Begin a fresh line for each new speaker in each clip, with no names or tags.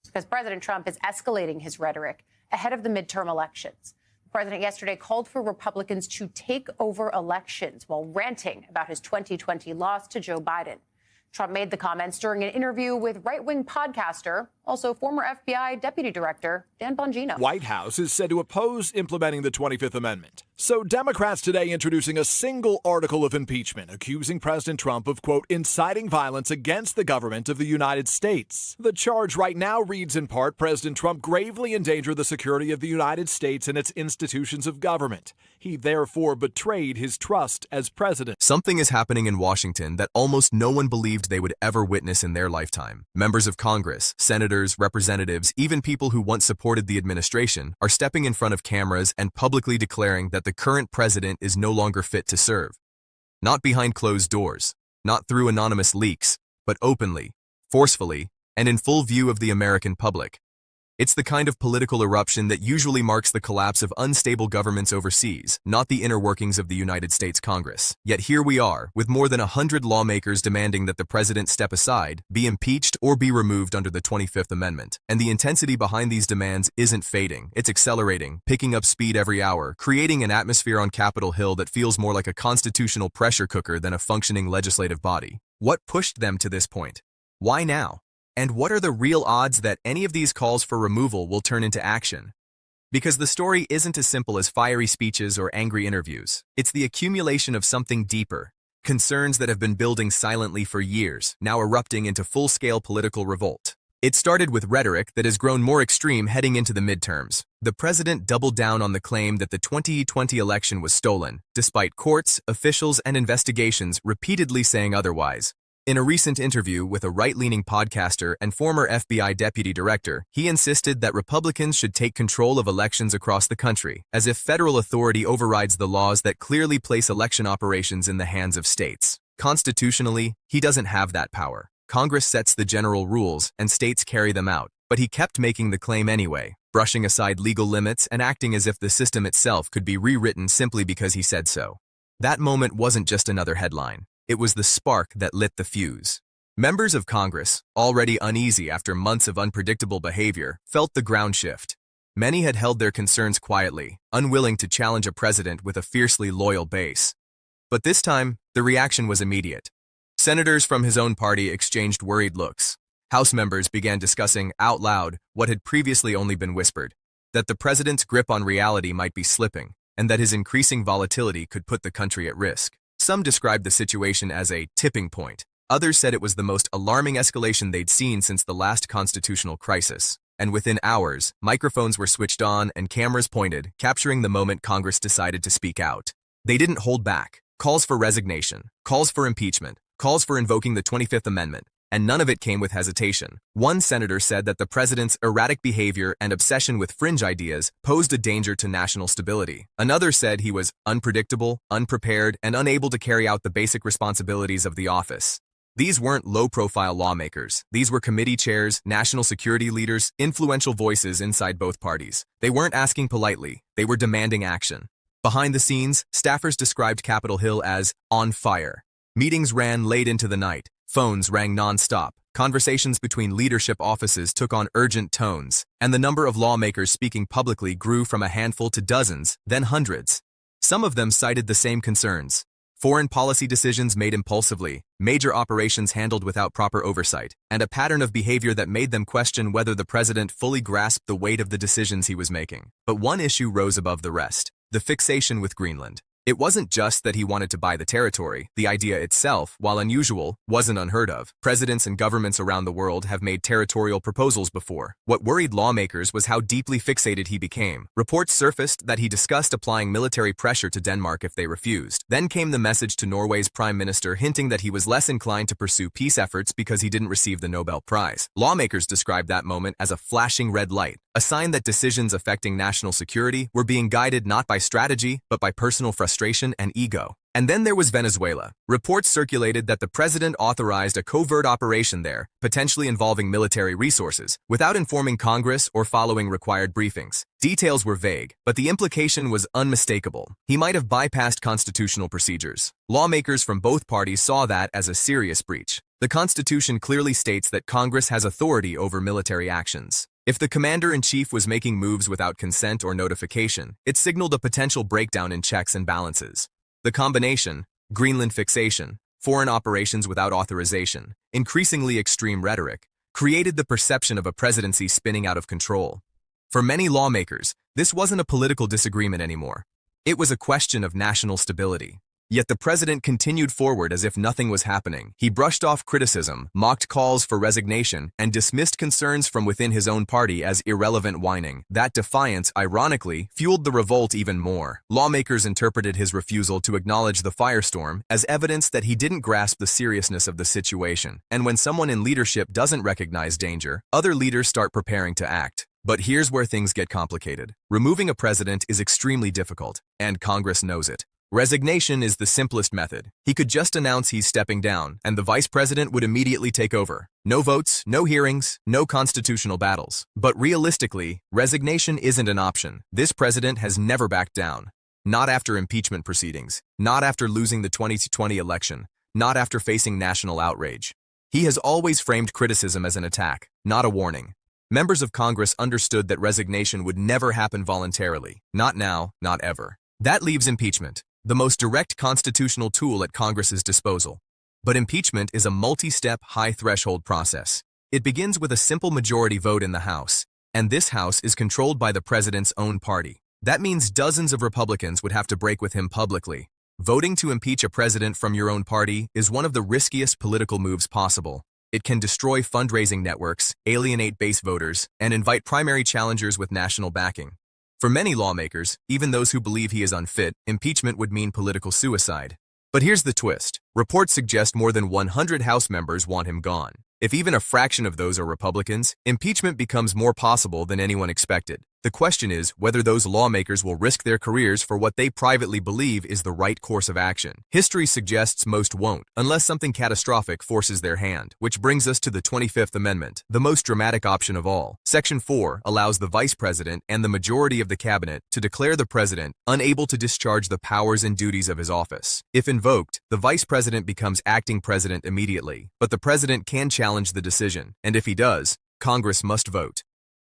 because President Trump is escalating his rhetoric ahead of the midterm elections. The president yesterday called for Republicans to take over elections while ranting about his 2020 loss to Joe Biden. Trump made the comments during an interview with right-wing podcaster, also former FBI Deputy Director Dan Bongino.
White House is said to oppose implementing the 25th Amendment. So Democrats today introducing a single article of impeachment accusing President Trump of, quote, inciting violence against the government of the United States. The charge right now reads in part, President Trump gravely endangered the security of the United States and its institutions of government. He therefore betrayed his trust as president.
Something is happening in Washington that almost no one believed they would ever witness in their lifetime. Members of Congress, senators, representatives, even people who once supported the administration are stepping in front of cameras and publicly declaring that the current president is no longer fit to serve. Not behind closed doors, not through anonymous leaks, but openly, forcefully, and in full view of the American public. It's the kind of political eruption that usually marks the collapse of unstable governments overseas, not the inner workings of the United States Congress. Yet here we are, with more than 100 lawmakers demanding that the president step aside, be impeached, or be removed under the 25th Amendment. And the intensity behind these demands isn't fading. It's accelerating, picking up speed every hour, creating an atmosphere on Capitol Hill that feels more like a constitutional pressure cooker than a functioning legislative body. What pushed them to this point? Why now? And what are the real odds that any of these calls for removal will turn into action? Because the story isn't as simple as fiery speeches or angry interviews. It's the accumulation of something deeper. Concerns that have been building silently for years, now erupting into full-scale political revolt. It started with rhetoric that has grown more extreme heading into the midterms. The president doubled down on the claim that the 2020 election was stolen, despite courts, officials, and investigations repeatedly saying otherwise. In a recent interview with a right-leaning podcaster and former FBI deputy director, he insisted that Republicans should take control of elections across the country, as if federal authority overrides the laws that clearly place election operations in the hands of states. Constitutionally, he doesn't have that power. Congress sets the general rules, and states carry them out. But he kept making the claim anyway, brushing aside legal limits and acting as if the system itself could be rewritten simply because he said so. That moment wasn't just another headline. It was the spark that lit the fuse. Members of Congress, already uneasy after months of unpredictable behavior, felt the ground shift. Many had held their concerns quietly, unwilling to challenge a president with a fiercely loyal base. But this time, the reaction was immediate. Senators from his own party exchanged worried looks. House members began discussing out loud what had previously only been whispered, that the president's grip on reality might be slipping, and that his increasing volatility could put the country at risk. Some described the situation as a tipping point. Others said it was the most alarming escalation they'd seen since the last constitutional crisis. And within hours, microphones were switched on and cameras pointed, capturing the moment Congress decided to speak out. They didn't hold back. Calls for resignation, calls for impeachment, calls for invoking the 25th Amendment, and none of it came with hesitation. One senator said that the president's erratic behavior and obsession with fringe ideas posed a danger to national stability. Another said he was unpredictable, unprepared, and unable to carry out the basic responsibilities of the office. These weren't low-profile lawmakers. These were committee chairs, national security leaders, influential voices inside both parties. They weren't asking politely. They were demanding action. Behind the scenes, staffers described Capitol Hill as on fire. Meetings ran late into the night. Phones rang non-stop. Conversations between leadership offices took on urgent tones, and the number of lawmakers speaking publicly grew from a handful to dozens, then hundreds. Some of them cited the same concerns. Foreign policy decisions made impulsively, major operations handled without proper oversight, and a pattern of behavior that made them question whether the president fully grasped the weight of the decisions he was making. But one issue rose above the rest: the fixation with Greenland. It wasn't just that he wanted to buy the territory. The idea itself, while unusual, wasn't unheard of. Presidents and governments around the world have made territorial proposals before. What worried lawmakers was how deeply fixated he became. Reports surfaced that he discussed applying military pressure to Denmark if they refused. Then came the message to Norway's prime minister hinting that he was less inclined to pursue peace efforts because he didn't receive the Nobel Prize. Lawmakers described that moment as a flashing red light, a sign that decisions affecting national security were being guided not by strategy, but by personal frustration and ego. And then there was Venezuela. Reports circulated that the president authorized a covert operation there, potentially involving military resources, without informing Congress or following required briefings. Details were vague, but the implication was unmistakable. He might have bypassed constitutional procedures. Lawmakers from both parties saw that as a serious breach. The Constitution clearly states that Congress has authority over military actions. If the commander-in-chief was making moves without consent or notification, it signaled a potential breakdown in checks and balances. The combination, Greenland fixation, foreign operations without authorization, increasingly extreme rhetoric, created the perception of a presidency spinning out of control. For many lawmakers, this wasn't a political disagreement anymore. It was a question of national stability. Yet the president continued forward as if nothing was happening. He brushed off criticism, mocked calls for resignation, and dismissed concerns from within his own party as irrelevant whining. That defiance, ironically, fueled the revolt even more. Lawmakers interpreted his refusal to acknowledge the firestorm as evidence that he didn't grasp the seriousness of the situation. And when someone in leadership doesn't recognize danger, other leaders start preparing to act. But here's where things get complicated. Removing a president is extremely difficult, and Congress knows it. Resignation is the simplest method. He could just announce he's stepping down, and the vice president would immediately take over. No votes, no hearings, no constitutional battles. But realistically, resignation isn't an option. This president has never backed down. Not after impeachment proceedings, not after losing the 2020 election, not after facing national outrage. He has always framed criticism as an attack, not a warning. Members of Congress understood that resignation would never happen voluntarily. Not now, not ever. That leaves impeachment, the most direct constitutional tool at Congress's disposal. But impeachment is a multi-step, high-threshold process. It begins with a simple majority vote in the House, and this House is controlled by the president's own party. That means dozens of Republicans would have to break with him publicly. Voting to impeach a president from your own party is one of the riskiest political moves possible. It can destroy fundraising networks, alienate base voters, and invite primary challengers with national backing. For many lawmakers, even those who believe he is unfit, impeachment would mean political suicide. But here's the twist. Reports suggest more than 100 House members want him gone. If even a fraction of those are Republicans, impeachment becomes more possible than anyone expected. The question is whether those lawmakers will risk their careers for what they privately believe is the right course of action. History suggests most won't, unless something catastrophic forces their hand, which brings us to the 25th Amendment, the most dramatic option of all. Section 4 allows the vice president and the majority of the cabinet to declare the president unable to discharge the powers and duties of his office. If invoked, the vice president becomes acting president immediately, but the president can challenge the decision, and if he does, Congress must vote.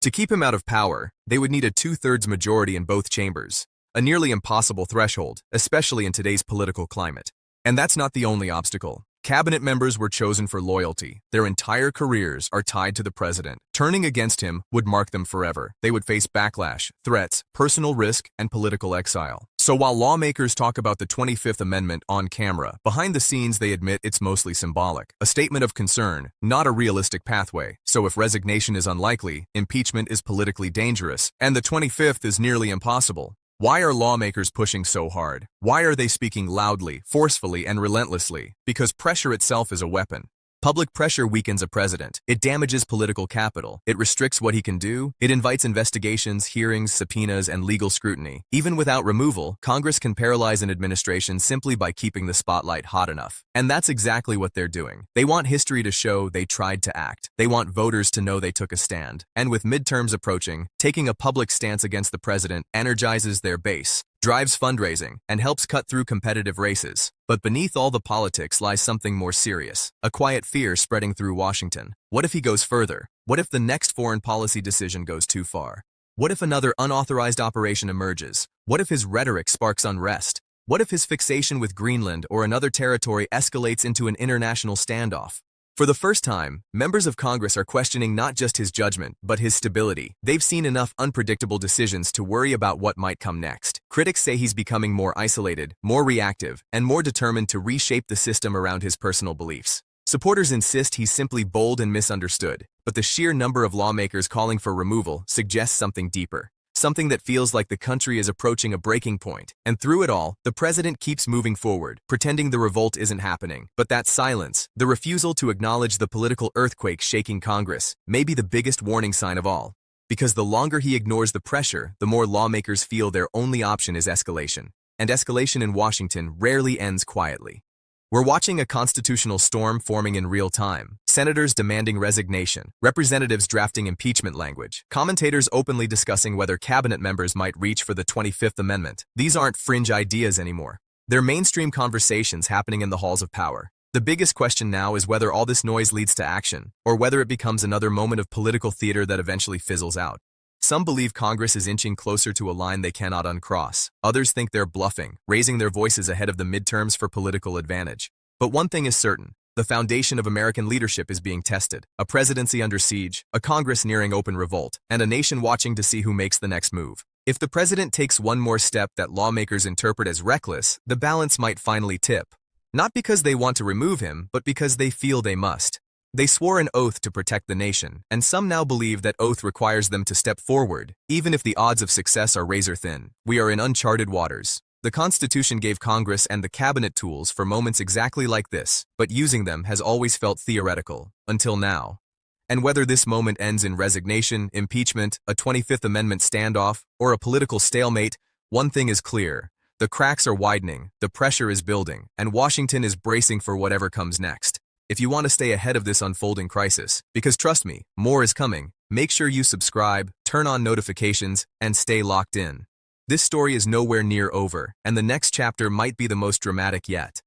To keep him out of power, they would need a two-thirds majority in both chambers, a nearly impossible threshold, especially in today's political climate. And that's not the only obstacle. Cabinet members were chosen for loyalty. Their entire careers are tied to the president. Turning against him would mark them forever. They would face backlash, threats, personal risk, and political exile. So while lawmakers talk about the 25th Amendment on camera, behind the scenes they admit it's mostly symbolic, a statement of concern, not a realistic pathway. So if resignation is unlikely, impeachment is politically dangerous, and the 25th is nearly impossible. Why are lawmakers pushing so hard? Why are they speaking loudly, forcefully, and relentlessly? Because pressure itself is a weapon. Public pressure weakens a president. It damages political capital. It restricts what he can do. It invites investigations, hearings, subpoenas, and legal scrutiny. Even without removal, Congress can paralyze an administration simply by keeping the spotlight hot enough. And that's exactly what they're doing. They want history to show they tried to act. They want voters to know they took a stand. And with midterms approaching, taking a public stance against the president energizes their base, drives fundraising, and helps cut through competitive races. But beneath all the politics lies something more serious, a quiet fear spreading through Washington. What if he goes further? What if the next foreign policy decision goes too far? What if another unauthorized operation emerges? What if his rhetoric sparks unrest? What if his fixation with Greenland or another territory escalates into an international standoff? For the first time, members of Congress are questioning not just his judgment, but his stability. They've seen enough unpredictable decisions to worry about what might come next. Critics say he's becoming more isolated, more reactive, and more determined to reshape the system around his personal beliefs. Supporters insist he's simply bold and misunderstood, but the sheer number of lawmakers calling for removal suggests something deeper. Something that feels like the country is approaching a breaking point. And through it all, the president keeps moving forward, pretending the revolt isn't happening. But that silence, the refusal to acknowledge the political earthquake shaking Congress, may be the biggest warning sign of all. Because the longer he ignores the pressure, the more lawmakers feel their only option is escalation. And escalation in Washington rarely ends quietly. We're watching a constitutional storm forming in real time. Senators demanding resignation, representatives drafting impeachment language, commentators openly discussing whether cabinet members might reach for the 25th Amendment. These aren't fringe ideas anymore. They're mainstream conversations happening in the halls of power. The biggest question now is whether all this noise leads to action, or whether it becomes another moment of political theater that eventually fizzles out. Some believe Congress is inching closer to a line they cannot uncross. Others think they're bluffing, raising their voices ahead of the midterms for political advantage. But one thing is certain. The foundation of American leadership is being tested. A presidency under siege, a Congress nearing open revolt, and a nation watching to see who makes the next move. If the president takes one more step that lawmakers interpret as reckless, the balance might finally tip. Not because they want to remove him, but because they feel they must. They swore an oath to protect the nation, and some now believe that oath requires them to step forward, even if the odds of success are razor thin. We are in uncharted waters. The Constitution gave Congress and the cabinet tools for moments exactly like this, but using them has always felt theoretical, until now. And whether this moment ends in resignation, impeachment, a 25th Amendment standoff, or a political stalemate, one thing is clear. The cracks are widening, the pressure is building, and Washington is bracing for whatever comes next. If you want to stay ahead of this unfolding crisis, because trust me, more is coming, make sure you subscribe, turn on notifications, and stay locked in. This story is nowhere near over, and the next chapter might be the most dramatic yet.